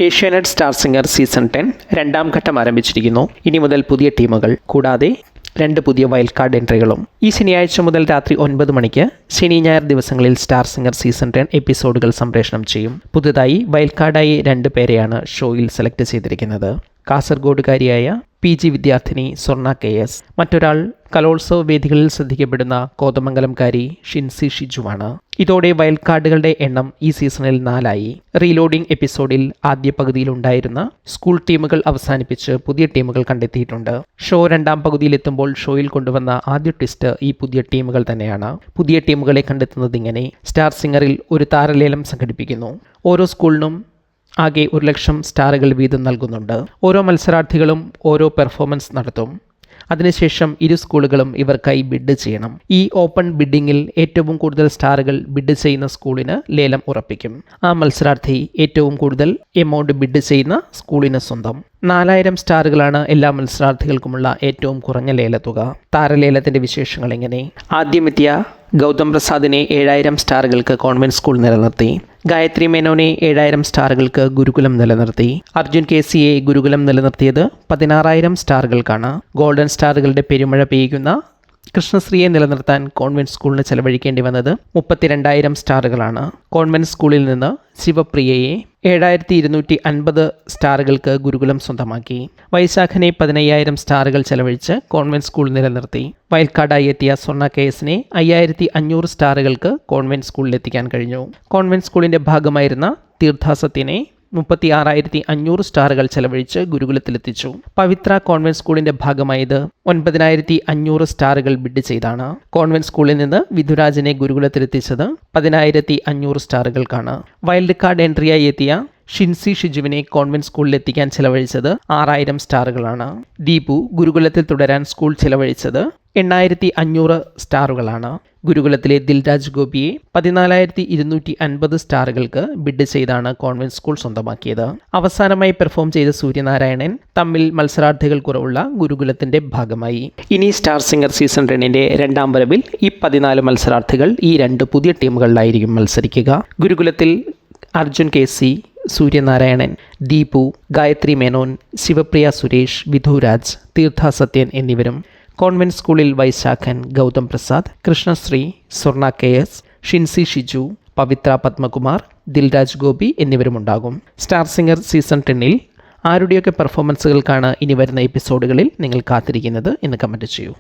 Asianet star singer season 10 രണ്ടാം ഘട്ടം ആരംഭിച്ചിരിക്കുന്നു. ഇനി മുതൽ പുതിയ ടീമുകൾ കൂടാതെ 2 പുതിയ വൈൽഡ് കാർഡ് എൻട്രികളും. ഈ ശനിയാഴ്ച മുതൽ രാത്രി 9 മണിക്ക് ശനി ഞായർ ദിവസങ്ങളിൽ സ്റ്റാർ സിംഗർ സീസൺ 10 എപ്പിസോഡുകൾ സംപ്രേഷണം ചെയ്യും. പുതുതായി വൈൽഡ് കാർഡായി 2 പേരെയാണ് ഷോയിൽ സെലക്ട് ചെയ്തിരിക്കുന്നത്. കാസർഗോഡുകാരിയായ PG വിദ്യാർത്ഥിനി സ്വർണ KS, മറ്റൊരാൾ കലോത്സവ വേദികളിൽ ശ്രദ്ധിക്കപ്പെടുന്ന കോതമംഗലംകാരി ഷിൻസി ഷിജുവാണ്. ഇതോടെ വൈൽഡ് കാർഡുകളുടെ എണ്ണം ഈ സീസണിൽ 4 റീലോഡിംഗ് എപ്പിസോഡിൽ ആദ്യ പകുതിയിലുണ്ടായിരുന്ന സ്കൂൾ ടീമുകൾ അവസാനിപ്പിച്ച് പുതിയ ടീമുകൾ കണ്ടെത്തിയിട്ടുണ്ട്. ഷോ രണ്ടാം പകുതിയിലെത്തുമ്പോൾ ഷോയിൽ കൊണ്ടുവന്ന ആദ്യ ട്വിസ്റ്റ് ഈ പുതിയ ടീമുകൾ തന്നെയാണ്. പുതിയ ടീമുകളെ കണ്ടെത്തുന്നത് ഇങ്ങനെ: സ്റ്റാർ സിംഗറിൽ ഒരു താരലേലം സംഘടിപ്പിക്കുന്നു. ഓരോ സ്കൂളിനും ആകെ 1,00,000 സ്റ്റാറുകൾ വീതം നൽകുന്നുണ്ട്. ഓരോ മത്സരാർത്ഥികളും ഓരോ പെർഫോമൻസ് നടത്തും. അതിനുശേഷം ഇരു സ്കൂളുകളും ഇവർക്കായി ബിഡ് ചെയ്യണം. ഈ ഓപ്പൺ ബിഡിങ്ങിൽ ഏറ്റവും കൂടുതൽ സ്റ്റാറുകൾ ബിഡ് ചെയ്യുന്ന സ്കൂളിന് ലേലം ഉറപ്പിക്കും. ആ മത്സരാർത്ഥി ഏറ്റവും കൂടുതൽ എമൗണ്ട് ബിഡ് ചെയ്യുന്ന സ്കൂളിന് സ്വന്തം. 4000 സ്റ്റാറുകളാണ് എല്ലാ മത്സരാർത്ഥികൾക്കുമുള്ള ഏറ്റവും കുറഞ്ഞ ലേലത്തുക. താരലേലത്തിന്റെ വിശേഷങ്ങൾ എങ്ങനെ: ആദ്യമെത്തിയ ഗൗതം പ്രസാദിനെ 7000 സ്റ്റാറുകൾക്ക് കോൺവെന്റ് സ്കൂൾ നിലനിർത്തി. ഗായത്രി മേനോനെ 7000 സ്റ്റാറുകൾക്ക് ഗുരുകുലം നിലനിർത്തി. അർജുൻ KCയെ ഗുരുകുലം നിലനിർത്തിയത് 16,000 സ്റ്റാറുകൾക്കാണ്. ഗോൾഡൻ സ്റ്റാറുകളുടെ പെരുമഴ പെയ്യുന്ന കൃഷ്ണശ്രീയെ നിലനിർത്താൻ കോൺവെന്റ് സ്കൂളിന് ചെലവഴിക്കേണ്ടി വന്നത് 32,000 സ്റ്റാറുകളാണ്. കോൺവെന്റ് സ്കൂളിൽ നിന്ന് ശിവപ്രിയയെ 7,250 സ്റ്റാറുകൾക്ക് ഗുരുകുലം സ്വന്തമാക്കി. വൈശാഖനെ 15,000 സ്റ്റാറുകൾ ചെലവഴിച്ച് കോൺവെന്റ് സ്കൂൾ നിലനിർത്തി. വൈൽഡ് കാർഡായി എത്തിയ സ്വർണ KSനെ 5,500 സ്റ്റാറുകൾക്ക് കോൺവെന്റ് സ്കൂളിലെത്തിക്കാൻ കഴിഞ്ഞു. കോൺവെന്റ് സ്കൂളിന്റെ ഭാഗമായിരുന്ന തീർത്ഥാസത്യനെ 36,500 സ്റ്റാറുകൾ ചെലവഴിച്ച് ഗുരുകുലത്തിലെത്തിച്ചു. പവിത്ര കോൺവെന്റ് സ്കൂളിന്റെ ഭാഗമായത് 9,500 സ്റ്റാറുകൾ ബിഡ് ചെയ്താണ്. കോൺവെന്റ് സ്കൂളിൽ നിന്ന് വിധുരാജിനെ ഗുരുകുലത്തിലെത്തിച്ചത് 10,500 സ്റ്റാറുകൾക്കാണ്. വൈൽഡ് കാർഡ് എൻട്രിയായി എത്തിയ ഷിൻസി ഷിജുവിനെ കോൺവെന്റ് സ്കൂളിൽ എത്തിക്കാൻ ചെലവഴിച്ചത് 6,000 സ്റ്റാറുകളാണ്. ദീപു ഗുരുകുലത്തിൽ തുടരാൻ സ്കൂൾ ചെലവഴിച്ചത് 8,500 സ്റ്റാറുകളാണ്. ഗുരുകുലത്തിലെ ദിൽരാജ് ഗോപിയെ 14,250 സ്റ്റാറുകൾക്ക് ബിഡ് ചെയ്താണ് കോൺവെന്റ് സ്കൂൾ സ്വന്തമാക്കിയത്. അവസാനമായി പെർഫോം ചെയ്ത സൂര്യനാരായണൻ തമ്മിൽ മത്സരാർത്ഥികൾ കുറവുള്ള ഗുരുകുലത്തിന്റെ ഭാഗമായി. ഇനി സ്റ്റാർ സിംഗർ സീസൺ 10ന്റെ രണ്ടാം വരവിൽ ഈ 14 മത്സരാർത്ഥികൾ ഈ 2 പുതിയ ടീമുകളിലായിരിക്കും മത്സരിക്കുക. ഗുരുകുലത്തിൽ അർജുൻ KC, സൂര്യനാരായണൻ, ദീപു, ഗായത്രി മേനോൻ, ശിവപ്രിയ സുരേഷ്, വിധുരാജ്, തീർത്ഥാസത്യൻ എന്നിവരും, കോൺവെന്റ് സ്കൂളിൽ വൈശാഖൻ, ഗൗതം പ്രസാദ്, കൃഷ്ണശ്രീ, സ്വർണ KS, ഷിൻസി ഷിജു, പവിത്ര പത്മകുമാർ, ദിൽരാജ് ഗോപി എന്നിവരുമുണ്ടാകും. സ്റ്റാർ സിംഗർ സീസൺ 10ൽ ആരുടെയൊക്കെ പെർഫോമൻസുകൾക്കാണ് ഇനി വരുന്ന എപ്പിസോഡുകളിൽ നിങ്ങൾ കാത്തിരിക്കുന്നത് എന്ന് കമൻറ്റ് ചെയ്യൂ.